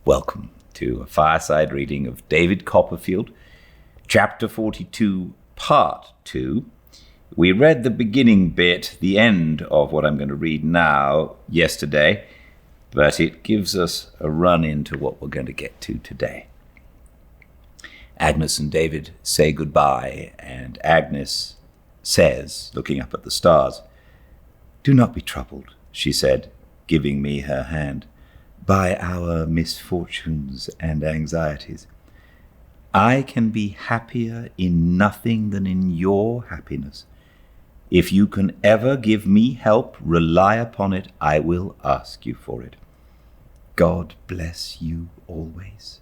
Welcome to a fireside reading of David Copperfield, Chapter 42, Part 2. We read the beginning bit, the end of what I'm going to read now, yesterday, but it gives us a run into what we're going to get to today. Agnes and David say goodbye, and Agnes says, looking up at the stars, "Do not be troubled," she said, giving me her hand, "by our misfortunes and anxieties. I can be happier in nothing than in your happiness. If you can ever give me help, rely upon it, I will ask you for it. God bless you always."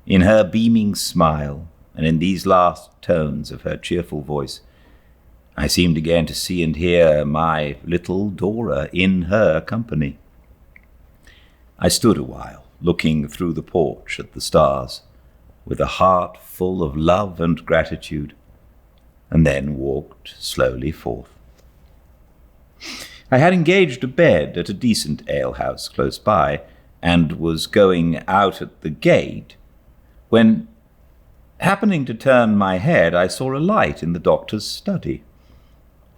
In her beaming smile, and in these last tones of her cheerful voice, I seemed again to see and hear my little Dora in her company. I stood a while, looking through the porch at the stars, with a heart full of love and gratitude, and then walked slowly forth. I had engaged a bed at a decent alehouse close by, and was going out at the gate, when, happening to turn my head, I saw a light in the doctor's study.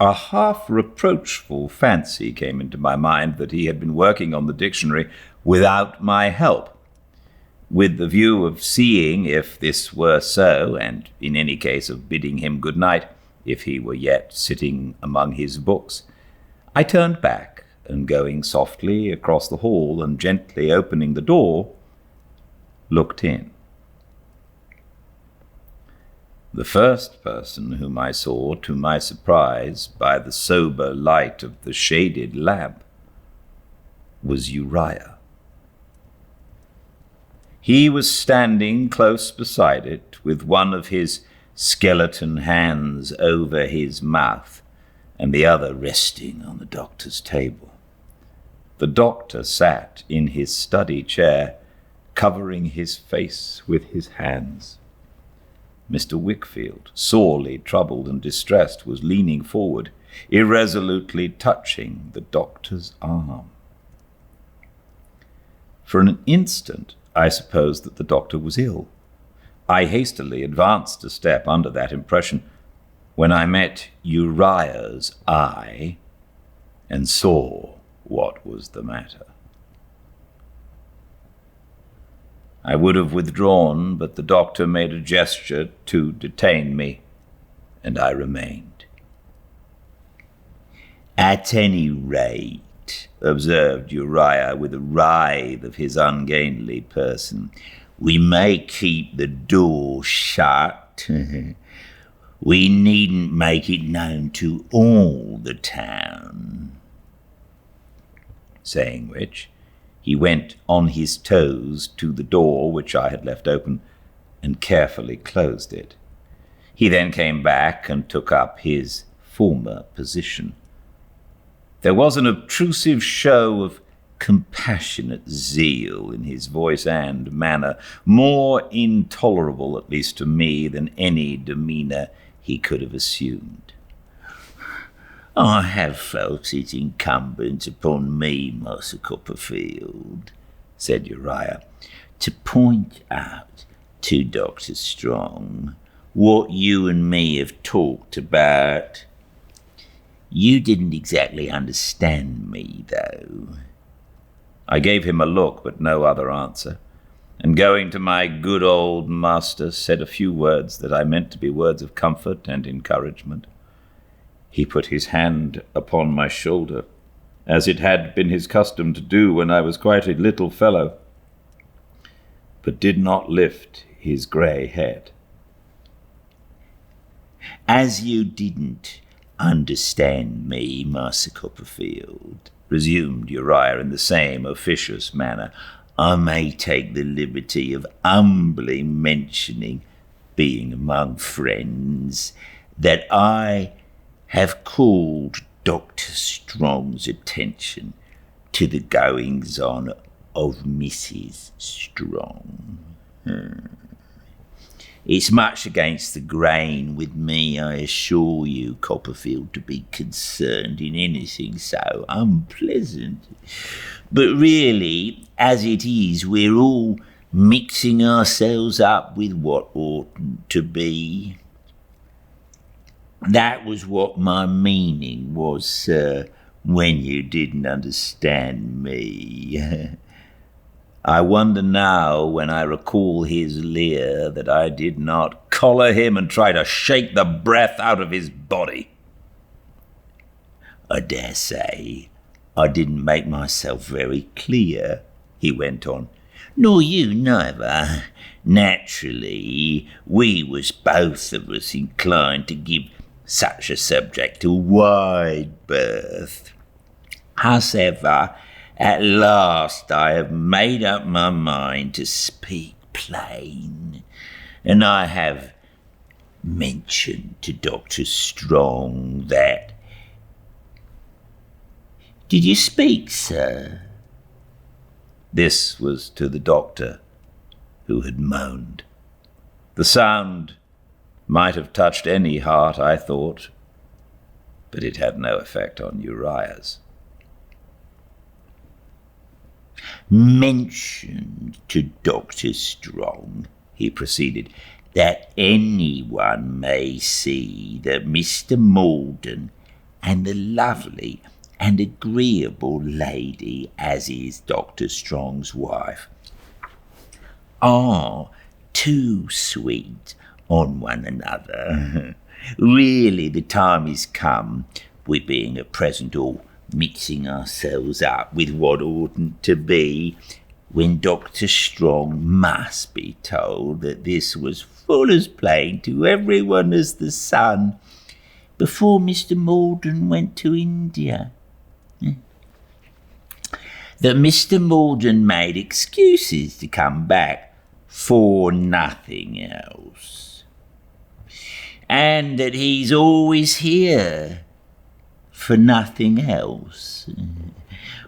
A half-reproachful fancy came into my mind that he had been working on the dictionary without my help, with the view of seeing if this were so, and in any case of bidding him good night, if he were yet sitting among his books. I turned back, and going softly across the hall and gently opening the door, looked in. The first person whom I saw, to my surprise, by the sober light of the shaded lamp, was Uriah. He was standing close beside it, with one of his skeleton hands over his mouth, and the other resting on the doctor's table. The doctor sat in his study chair, covering his face with his hands. Mr. Wickfield, sorely troubled and distressed, was leaning forward, irresolutely touching the doctor's arm. For an instant, I supposed that the doctor was ill. I hastily advanced a step under that impression, when I met Uriah's eye and saw what was the matter. I would have withdrawn, but the doctor made a gesture to detain me, and I remained. "At any rate," observed Uriah with a writhe of his ungainly person, "we may keep the door shut. We needn't make it known to all the town." Saying which, he went on his toes to the door which I had left open, and carefully closed it. He then came back and took up his former position. There was an obtrusive show of compassionate zeal in his voice and manner, more intolerable, at least to me, than any demeanour he could have assumed. "I have felt it incumbent upon me, Master Copperfield," said Uriah, "to point out to Dr. Strong what you and me have talked about. You didn't exactly understand me, though." I gave him a look, but no other answer, and going to my good old master, said a few words that I meant to be words of comfort and encouragement. He put his hand upon my shoulder, as it had been his custom to do when I was quite a little fellow, but did not lift his grey head. "As you didn't understand me, Master Copperfield," resumed Uriah in the same officious manner, "I may take the liberty of humbly mentioning, being among friends, that I have called Dr. Strong's attention to the goings-on of Mrs. Strong. It's much against the grain with me, I assure you, Copperfield, to be concerned in anything so unpleasant. But really, as it is, we're all mixing ourselves up with what oughtn't to be. That was what my meaning was, sir, when you didn't understand me. I wonder now, when I recall his leer, that I did not collar him and try to shake the breath out of his body. I dare say I didn't make myself very clear, he went on. Nor you neither. Naturally, we was both of us inclined to give such a subject a wide berth. Howsever, at last I have made up my mind to speak plain, and I have mentioned to Dr. Strong that... Did you speak, sir? This was to the doctor, who had moaned. The sound might have touched any heart, I thought, but it had no effect on Uriah's. Mentioned to Dr. Strong, he proceeded, that anyone may see that Mr. Maldon and the lovely and agreeable lady, as is Dr. Strong's wife, are too sweet on one another. Really, the time is come, we being at present all mixing ourselves up with what oughtn't to be, when Dr. Strong must be told that this was full as plain to everyone as the sun before Mr. Maldon went to India. That Mr. Maldon made excuses to come back for nothing else, and that he's always here for nothing else.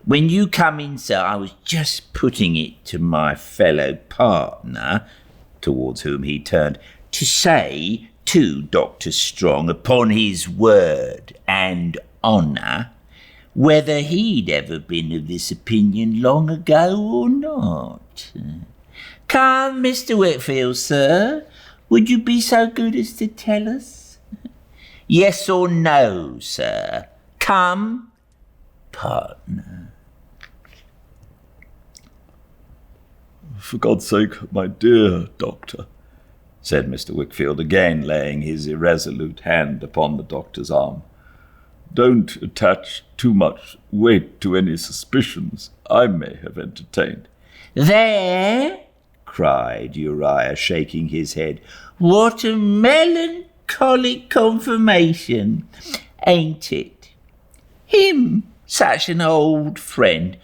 When you come in, sir, I was just putting it to my fellow partner, towards whom he turned, to say to Dr. Strong, upon his word and honour, whether he'd ever been of this opinion long ago or not. Come, Mr. Whitfield, sir, would you be so good as to tell us? Yes or no, sir? Come, partner. For God's sake, my dear doctor, said Mr. Wickfield, again laying his irresolute hand upon the doctor's arm, don't attach too much weight to any suspicions I may have entertained. There, cried Uriah, shaking his head, what a melancholic confirmation, ain't it? Him, such an old friend,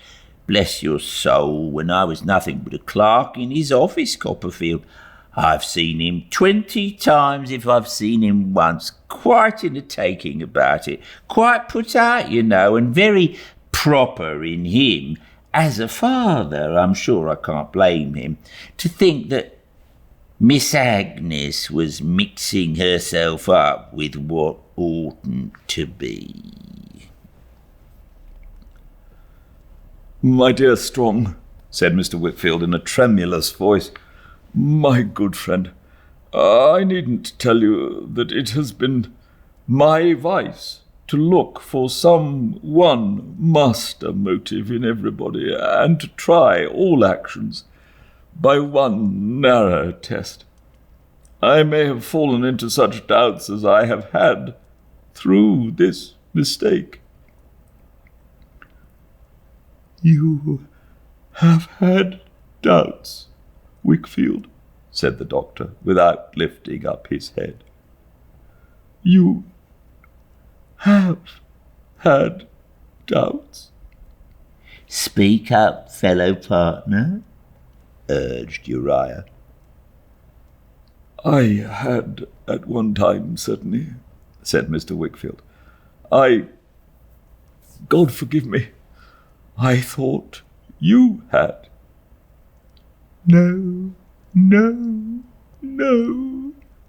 bless your soul, when I was nothing but a clerk in his office, Copperfield. I've seen him 20 times if I've seen him once, quite in a taking about it, quite put out, you know, and very proper in him. As a father, I'm sure I can't blame him, to think that Miss Agnes was mixing herself up with what oughtn't to be. My dear Strong, said Mr. Whitfield in a tremulous voice, my good friend, I needn't tell you that it has been my vice to look for some one master motive in everybody, and to try all actions by one narrow test. I may have fallen into such doubts as I have had through this mistake. You have had doubts, Wickfield, said the doctor, without lifting up his head. You have had doubts. Speak up, fellow partner, urged Uriah. I had at one time, certainly, said Mr. Wickfield. God forgive me, I thought you had. No,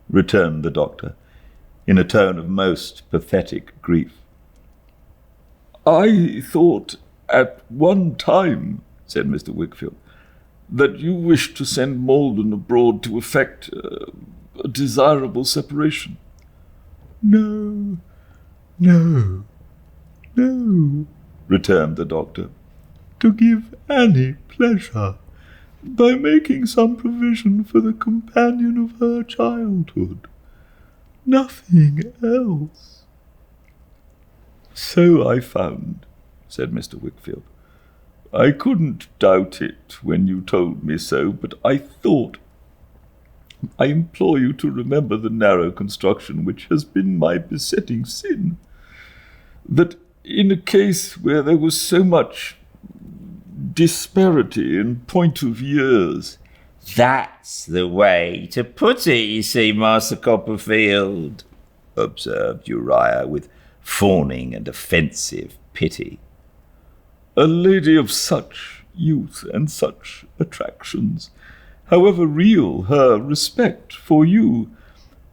returned the doctor, in a tone of most pathetic grief. I thought at one time, said Mr. Wickfield, that you wished to send Malden abroad to effect a desirable separation. No, returned the doctor. To give Annie pleasure by making some provision for the companion of her childhood. Nothing else. So I found, said Mr. Wickfield. I couldn't doubt it when you told me so, but I thought, I implore you to remember the narrow construction which has been my besetting sin, that in a case where there was so much disparity in point of years. That's the way to put it, you see, Master Copperfield, observed Uriah with fawning and offensive pity. A lady of such youth and such attractions, however real her respect for you,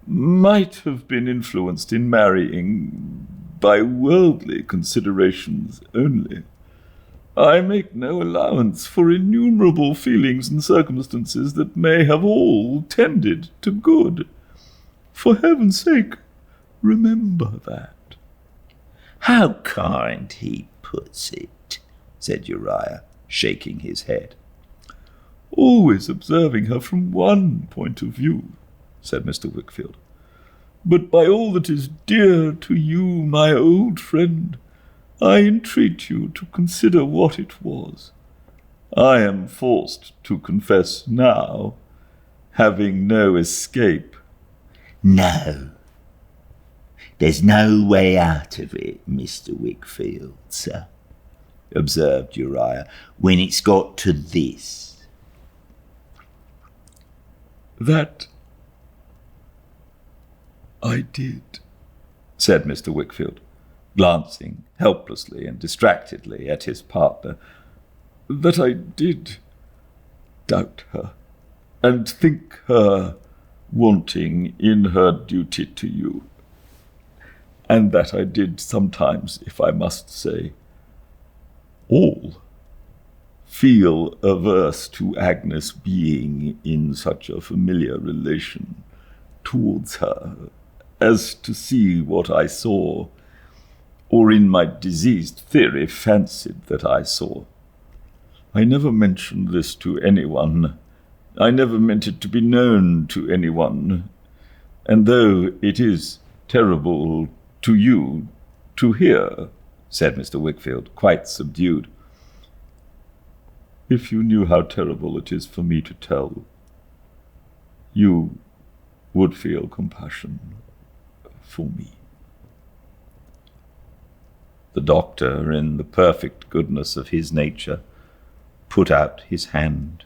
might have been influenced in marrying by worldly considerations only. I make no allowance for innumerable feelings and circumstances that may have all tended to good. For heaven's sake, remember that. How kind he puts it, said Uriah, shaking his head. Always observing her from one point of view, said Mr. Wickfield. But by all that is dear to you, my old friend, I entreat you to consider what it was. I am forced to confess now, having no escape. No. There's no way out of it, Mr. Wickfield, sir, observed Uriah, when it's got to this. That I did, said Mr. Wickfield, glancing helplessly and distractedly at his partner, that I did doubt her, and think her wanting in her duty to you, and that I did sometimes, if I must say, all feel averse to Agnes being in such a familiar relation towards her, as to see what I saw, or in my diseased theory fancied that I saw. I never mentioned this to anyone. I never meant it to be known to anyone. And though it is terrible to you to hear, said Mr. Wickfield, quite subdued, if you knew how terrible it is for me to tell, you would feel compassion for me. The doctor, in the perfect goodness of his nature, put out his hand.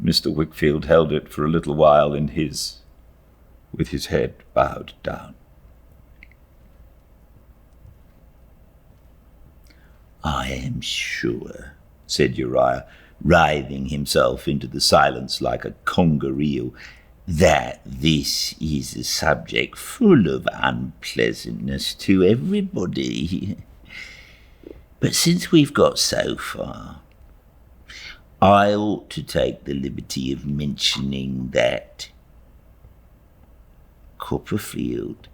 Mr. Wickfield held it for a little while in his, with his head bowed down. I am sure, said Uriah, writhing himself into the silence like a conger eel, that this is a subject full of unpleasantness to everybody. But since we've got so far, I ought to take the liberty of mentioning that Copperfield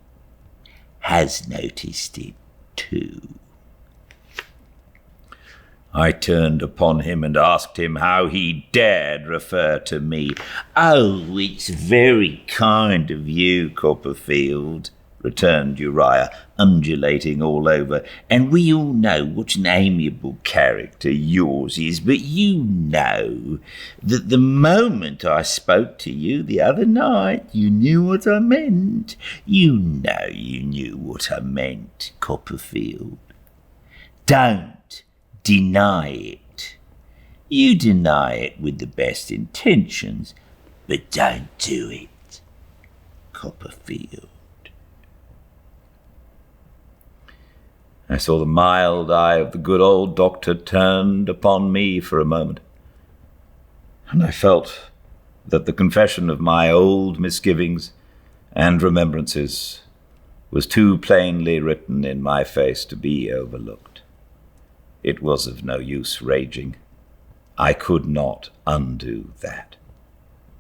has noticed it too. I turned upon him and asked him how he dared refer to me. Oh, it's very kind of you, Copperfield, returned Uriah, undulating all over, and we all know what an amiable character yours is, but you know that the moment I spoke to you the other night, you knew what I meant. You know you knew what I meant, Copperfield. Don't deny it. You deny it with the best intentions, but don't do it, Copperfield. I saw the mild eye of the good old doctor turned upon me for a moment, and I felt that the confession of my old misgivings and remembrances was too plainly written in my face to be overlooked. It was of no use raging. I could not undo that.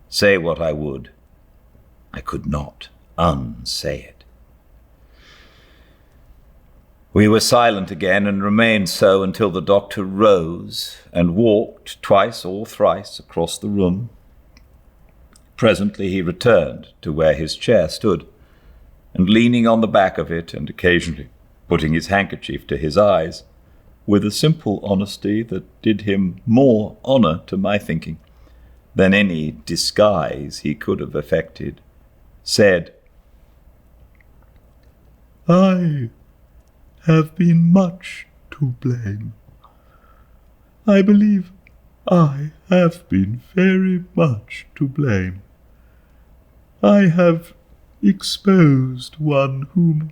Say what I would, I could not unsay it. We were silent again, and remained so until the doctor rose and walked twice or thrice across the room. Presently he returned to where his chair stood, and leaning on the back of it, and occasionally putting his handkerchief to his eyes, with a simple honesty that did him more honour to my thinking than any disguise he could have affected, said, "I have been much to blame. I believe I have been very much to blame. I have exposed one whom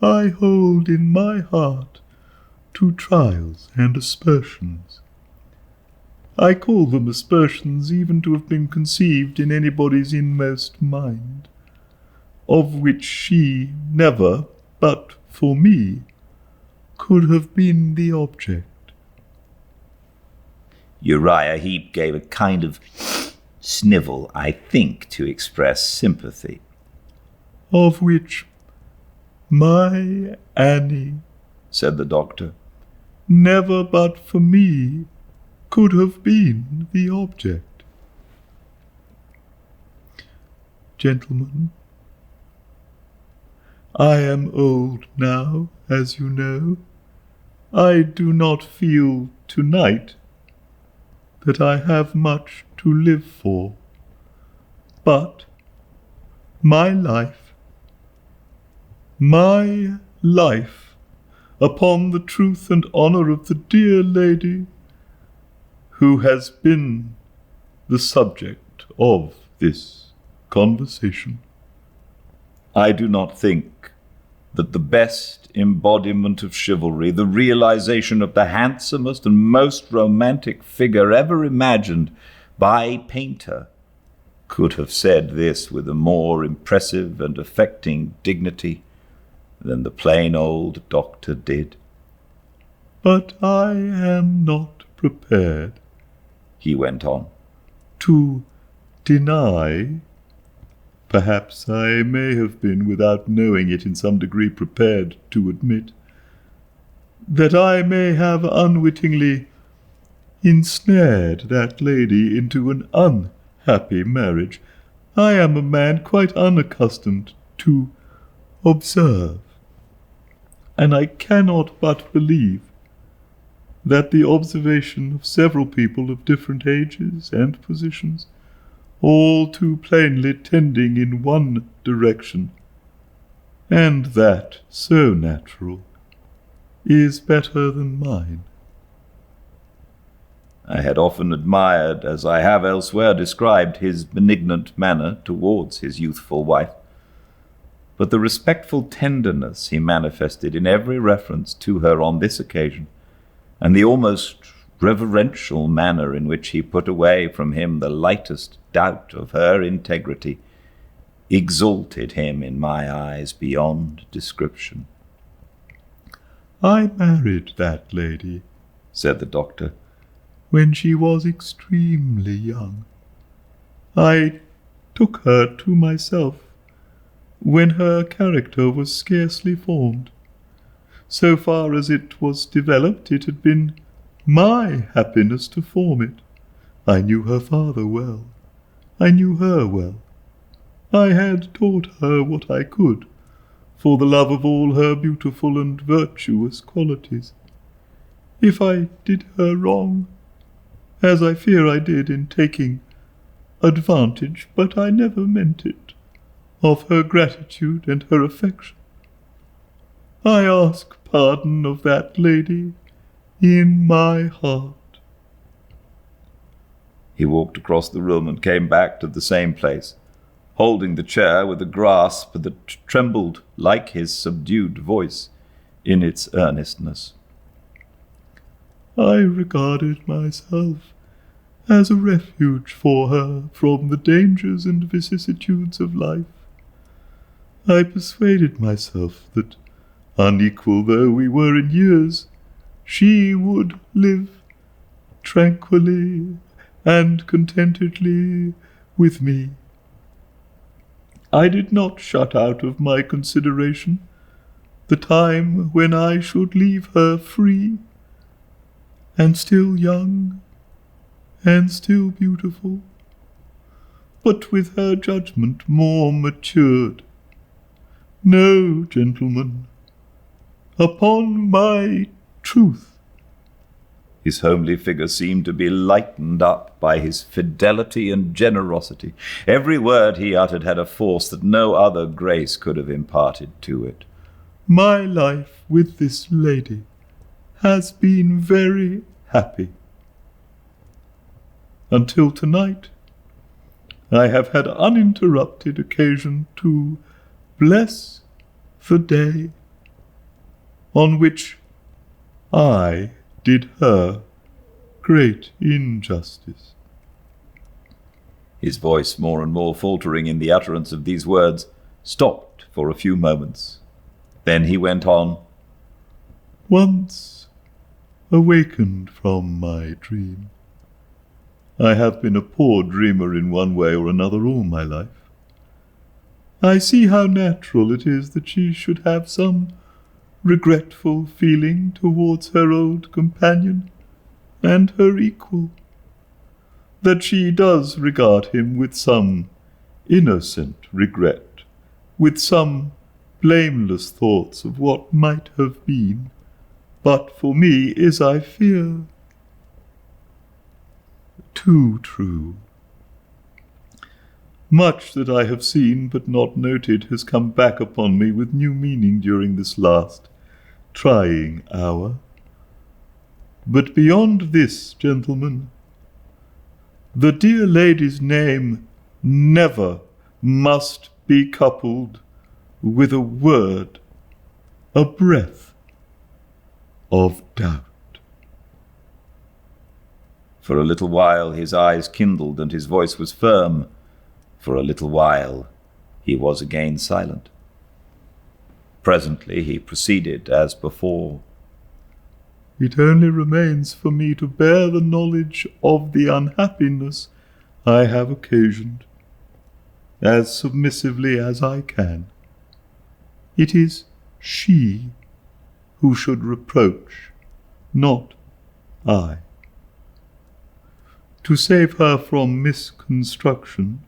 I hold in my heart to trials and aspersions. I call them aspersions even to have been conceived in anybody's inmost mind, of which she never, but for me, could have been the object." Uriah Heep gave a kind of snivel, I think, to express sympathy. "Of which my Annie," said the doctor, "never but for me could have been the object. Gentlemen, I am old now, as you know. I do not feel tonight that I have much to live for, but my life, upon the truth and honour of the dear lady who has been the subject of this conversation. I do not think that the best embodiment of chivalry, the realization of the handsomest and most romantic figure ever imagined by painter, could have said this with a more impressive and affecting dignity than the plain old doctor did. But I am not prepared," he went on, "to deny, perhaps I may have been, without knowing it, in some degree prepared to admit, that I may have unwittingly ensnared that lady into an unhappy marriage. I am a man quite unaccustomed to observe, and I cannot but believe that the observation of several people of different ages and positions, all too plainly tending in one direction, and that so natural, is better than mine." I had often admired, as I have elsewhere described, his benignant manner towards his youthful wife, but the respectful tenderness he manifested in every reference to her on this occasion, and the almost reverential manner in which he put away from him the lightest doubt of her integrity, exalted him in my eyes beyond description. "I married that lady," said the doctor, "when she was extremely young. I took her to myself when her character was scarcely formed. So far as it was developed, it had been my happiness to form it. I knew her father well. I knew her well. I had taught her what I could, for the love of all her beautiful and virtuous qualities. If I did her wrong, as I fear I did in taking advantage, but I never meant it, of her gratitude and her affection, I ask pardon of that lady in my heart." He walked across the room and came back to the same place, holding the chair with a grasp that trembled like his subdued voice in its earnestness. "I regarded myself as a refuge for her from the dangers and vicissitudes of life. I persuaded myself that, unequal though we were in years, she would live tranquilly and contentedly with me. I did not shut out of my consideration the time when I should leave her free, and still young, and still beautiful, but with her judgment more matured. No, gentlemen, upon my truth. His homely figure seemed to be lightened up by his fidelity and generosity. Every word he uttered had a force that no other grace could have imparted to it. My life with this lady has been very happy. Until tonight, I have had uninterrupted occasion to bless the day on which I did her great injustice. His voice, more and more faltering in the utterance of these words, stopped for a few moments. Then he went on, Once awakened from my dream, I have been a poor dreamer in one way or another all my life. I see how natural it is that she should have some regretful feeling towards her old companion and her equal, that she does regard him with some innocent regret, with some blameless thoughts of what might have been, but for me is, I fear, too true. Much that I have seen but not noted has come back upon me with new meaning during this last trying hour. But beyond this, gentlemen, the dear lady's name never must be coupled with a word, a breath of doubt. For a little while his eyes kindled and his voice was firm. For a little while he was again silent. Presently he proceeded as before. It only remains for me to bear the knowledge of the unhappiness I have occasioned, as submissively as I can. It is she who should reproach, not I. To save her from misconstruction,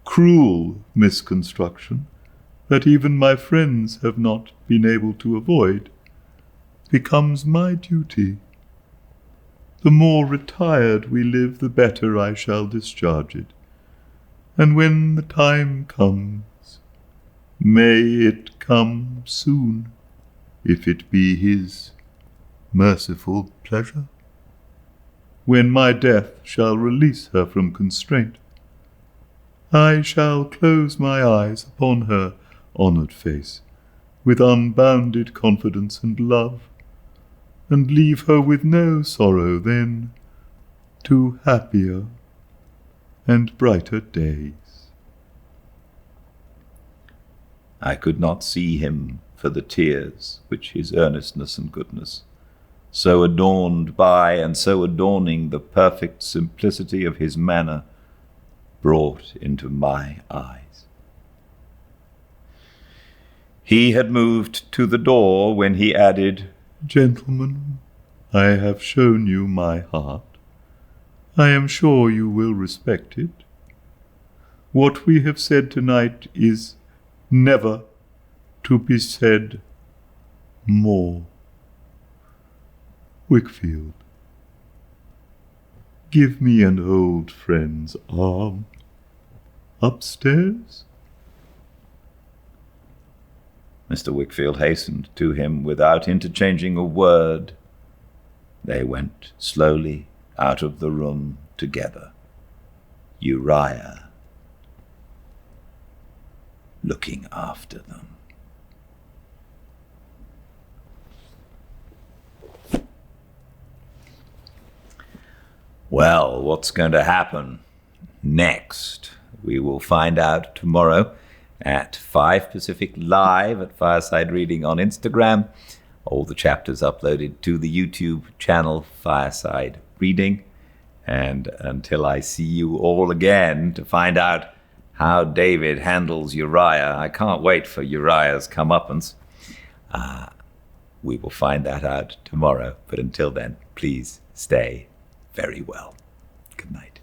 cruel misconstruction, that even my friends have not been able to avoid, becomes my duty. The more retired we live, the better I shall discharge it. And when the time comes, may it come soon, if it be his merciful pleasure, when my death shall release her from constraint, I shall close my eyes upon her honoured face with unbounded confidence and love, and leave her with no sorrow then to happier and brighter days. I could not see him for the tears which his earnestness and goodness, so adorned by and so adorning the perfect simplicity of his manner, brought into my eyes. He had moved to the door when he added, Gentlemen, I have shown you my heart. I am sure you will respect it. What we have said tonight is never to be said more. Wickfield, give me an old friend's arm. Upstairs? Mr. Wickfield hastened to him without interchanging a word. They went slowly out of the room together, Uriah looking after them. Well, what's going to happen next? We will find out tomorrow. at 5 Pacific Live at Fireside Reading on Instagram. All the chapters uploaded to the YouTube channel Fireside Reading. And until I see you all again to find out how David handles Uriah, I can't wait for Uriah's comeuppance. We will find that out tomorrow. But until then, please stay very well. Good night.